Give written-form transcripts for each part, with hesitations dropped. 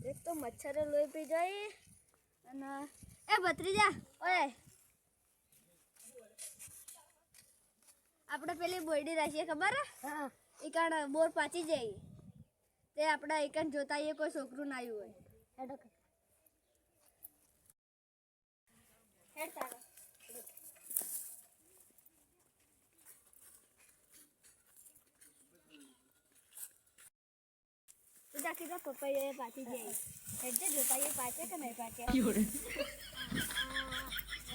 એક તો મચ્છરે લોહી પી જાય અને એ ભત્રીજા ઓય આપણે પેલી બોયડી રાખીએ ખબર હે હા ઈકણ બોર પાચી જાય તે આપણે ઈકણ જોતાઈએ કોઈ છોકરું ના આવ્યું હોય હેડો હેડ તારો તું કીધા પપ્પા પાચી જાય હેડજે જોતાઈએ પાચે કે નહીં પાચે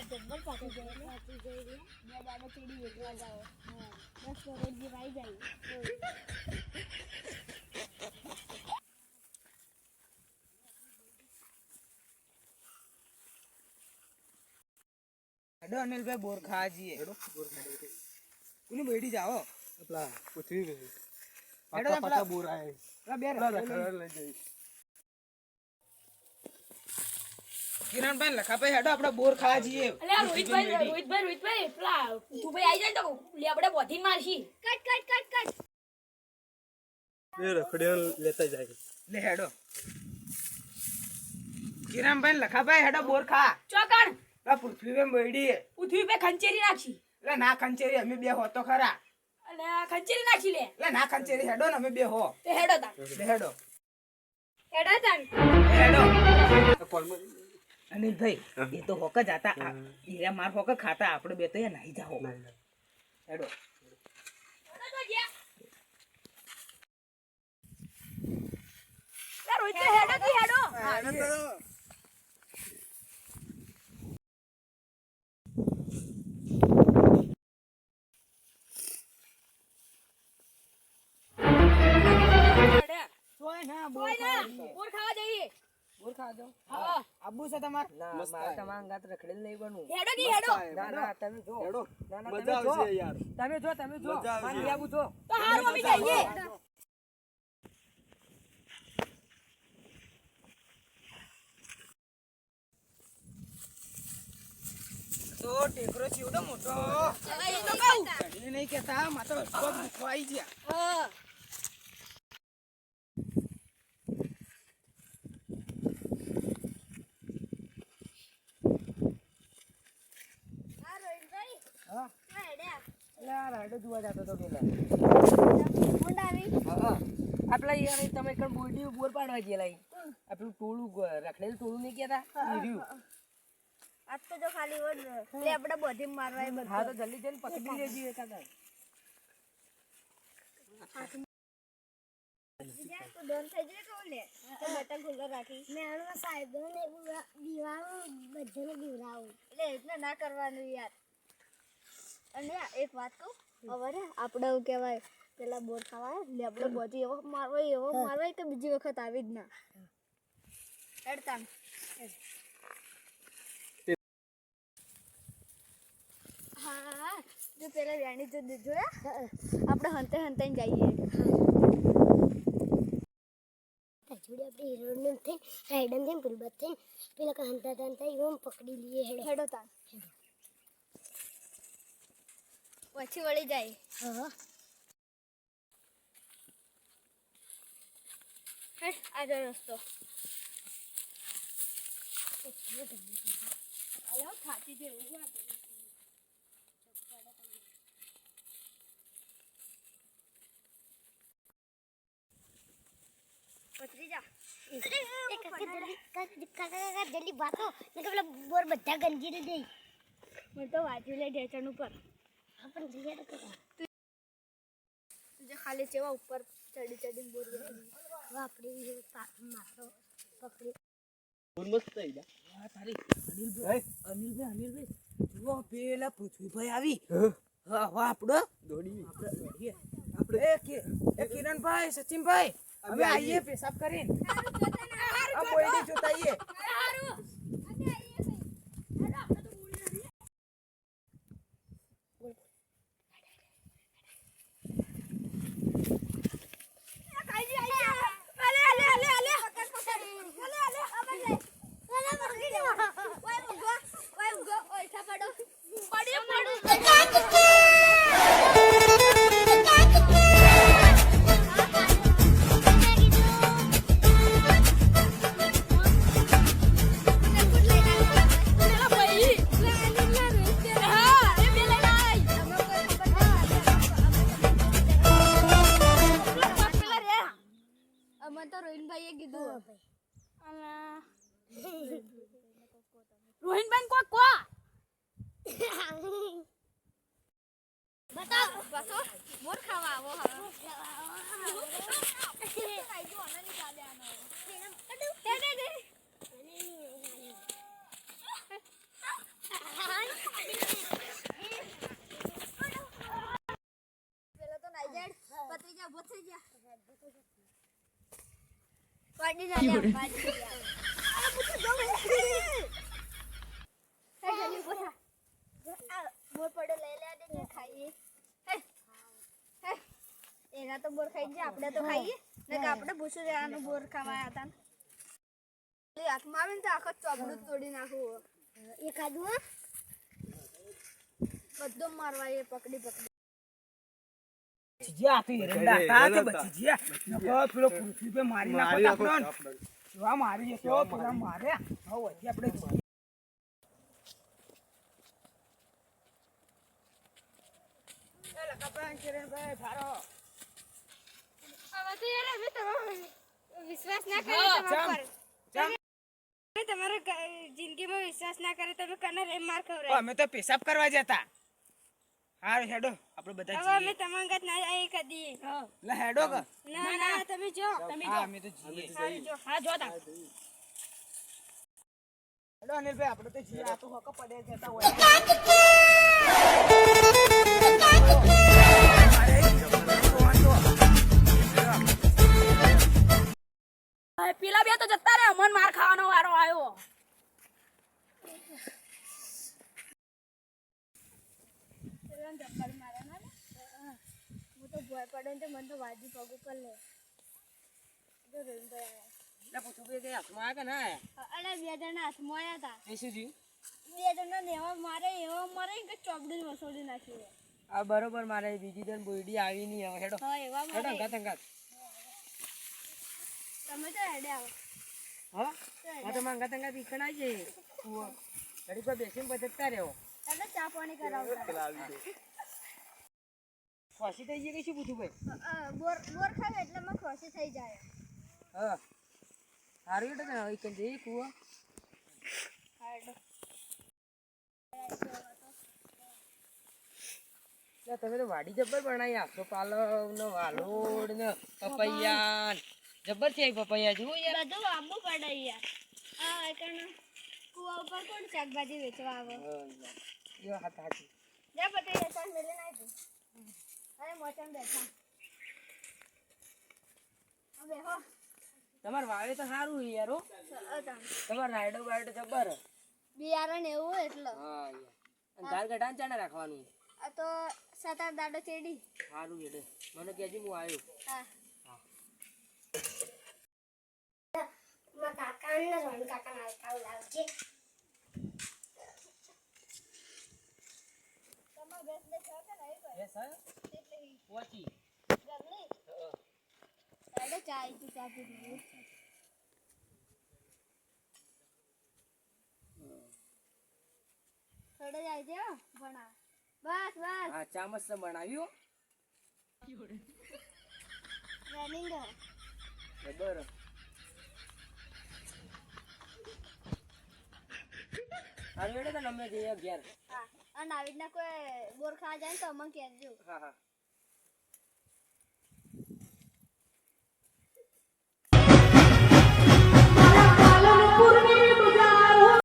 જબ્બર પાટી જાય બે દાદા ચીડી વેચવા જાઓ 10 કરોડ જે પાઈ જાય હેડો અનિલભાઈ બોર ખાવા જઈએ હેડો બોર ખાવા કોની બેડી જાઓ આપલા પૃથ્વી ગઈ હેડો પાછા બોર આય બે લઈ જઈ કિરણભાઈ લખાભાઈ હેડો આપણે બોર ખાવા જઈએ અલે રોહિતભાઈ પેલા તું ભાઈ આવી જાય તો લે આપણે બોધીન મારશી કટ બે રખડિયા લેતા જાય લે હેડો કિરણભાઈ લખાભાઈ હેડો બોર ખા ચોકણ આ પૃથ્વી પે ખંચેરી નાખી એટલે ના ખંચેરી અમે બે હો તો ખરા અલે ખંચેરી નાખી લે એટલે ના ખંચેરી હેડો ને અમે બે હો તે હેડો તાન લે હેડો હેડો અનિલભાઈ એ તો હોક જ આતા હીરા માર હોક ખાતા આપણે બે તો એ નાઈ જાઓ હેડો રોહિતભાઈ હેડો બોર ખાવા જઈએ બોર ખાવા જાઓ હા આબુ છે તમાર ના મારે તમારા અંગાત રખડેલ નહીં બનવું હેડો ના ના તમે જો હેડો ના ના મજા આવશે યાર તમે જો મારી આબુ જો તો હારું અમે જઈએ તો ટેકરો ચીવડો મોટો એ તો કહું એ નહીં કેતા માતો પગ દુખવાઈ ગયા હા હા લા રાડો જોવા જતો તો પેલા આપલા યાર તમે કણ બોડી બોર પાડવા ગયેલા આપણું ટોળું રખડેલ ટોળું નહીં કેતા આજ તો જો ખાલી વડ લે આપણે બોધી મારવા એ હા તો જલ્દી જલ્દી પકડી લેજી એકાદા તો ડોન થઈ જાય કહું લે તો બટન ખુલ્લો રાખી મેળવા સાહેબને દીવાનું બધાને દીવરાવું એટલે ના કરવાનું યાર અને એક વાત કહું હવે આપણે એવું કહેવાય પેલા બોર ખાવા લે આપણે બોધી એવો મારવાય કે બીજી વખત આવી જ ના હેડતા હા જો પેલા વેણી જો જોયા આપણે હંતે હંતે જઈએ જોડે આપણે હીરોને થઈ રાઈડન થઈ પુલબત થઈ પેલા કાંતા તાંતા એમ પકડી લઈએ હેડો તાન પછી વળી જાય હા હેડ આગળ રસ્તો અલે થાકી જેવું આપણે પથરીજા કાકા જલ્દી ભાગો ને કે પેલા બોર બધા ગંજી દે મને તો વાંચી લે ઢેચણ ઉપર આપણે જઈએ તો જે ખાલી ચેવા ઉપર ચડી બોર આપણે મારો પકડી બોર મસ્ત થઈ ગયા હા તારી અનિલભાઈ જુઓ પેલા પૃથ્વીભાઈ આવી હા વાહ આપણો દોડી આપણે એ કિરણભાઈ સચિનભાઈ અમે આવીએ પેશાબ કરીને આ બોયડી જોતાઈએ કીધું અલા. રોહિનભાઈ કો કો બતાવ બસો મોર ખાવા આવો હવે પેલો તો નાઈ જાય પતરી જા બોથ થઈ જા પાડી ના લે પાડી આ પૂછો જો હે જલ્દી બોથા મોર પડે લઈ લે દે ખાઈએ એના તો બોર ખાઈ જાય આપણે તો ખાઈએ ને કે આપણે ભૂસું રહેવાનું બોર ખાવા હતા ને હાથમાં આવે ને તો આખો ચોપડું તોડી નાખવું એકાદું બધું મારવા એ પકડી જીયા તું એરંડા હતા તે બચી જીયા નકો પેલો પૃથ્વી પે મારી નાખો આપણને જોવા મારી જતો પેલા મારે હવે વચ્ચે આપણે જોઈએ. એ લકાપા કિરણભાઈ ભારો હવે તો યાર અમે તમારો વિશ્વાસ ના કરે હા, તમારા પર ચમ. તમે તમારા જિંદગીમાં વિશ્વાસ ના કરે તમે કને રે માર ઓ, ખવરાય અમે તો પેશાબ કરવા જતા હારું હેડો આપણે બધા હવે અમે જઈએ તમારા ગત ના આવી કદી લે હેડો કે ના ના તમે જો હા અમે તો જઈએ સારું જો હા જો તા હેડો અનિલભાઈ આપણે તો જઈએ આ તો હોકો પડે જતા હોય પેલા બે તો જતા રે અમન માર ખાવાનો વારો આવ્યો હું તો ભય પડે ને મને તો વાજી પગ ઉપર લે જો રેન્ભાઈ એટલે પૂછું કે હાથમાં આવ્યા કે ના આયા? અરે બે જણા હાથમાં આવ્યા હતા એ શું થયું? બે જણા ને એવા મારે કે ચોપડી વસોડી નાખી આ બરોબર મારે બીજી દન બોયડી આવી નહીં હવે હેડો હા એવા હેડો મારે અંગાત અંગાત તમે તો હેડે આવો હા હા તો અંગાત અંગાત ઈકણ આવી જઈએ ઘડી પર બેસીને બચતતા રહ્યો એટલે ચા પાણી કરાવતા ખોસી થઈ ગઈ કે શું પૂછું ભાઈ બોર બોર ખાવે એટલે માં ખોસી થઈ જાય હા સારું હેડો ને ઈકણ જઈએ કુવો લે તમે તો વાડી જબ્બર બનાવી આસો પાલવ ને વાલોડ ને પપૈયા ને. જબ્બર છે એ પપૈયા જુઓ યાર બધું આબુ પડે યાર આ કણ કુવા ઉપર કોણ શાકભાજી વેચવા આવે એ હાથ હાથી જા પતે ચાલ મેલે નાઈ તું અરે મોચમ બેઠા હવે હો તમારે વાવે તો સારું છે યાર હો તમારે રાયડો બાયડો જબ્બર હે. બિયારણ એવું એટલે હા યાર અને ધાર ગઢાને ચાને રાખવાનું આ તો 7-8 દાડો ચેડી સારું એટલે મને કહેજો હું આવ્યો હા કાકા ને રોન કાકા ના આવતા લાવજે તમાર બેસ દે છે કે નહીં કોઈ એ સર એટલે પહોંચી ગમલી અરે ચાય તું ચા પી લી થોડે જાય છે હો, ભણા બસ બસ હા ચા મસ્ત બનાવ્યું રનિંગ જબ્બર સારું એટલે તો અમે જઈએ ઘેર હા અને આવી રીતના કોઈ બોર ખાવા જાય ને તો અમને કહેજો હા હા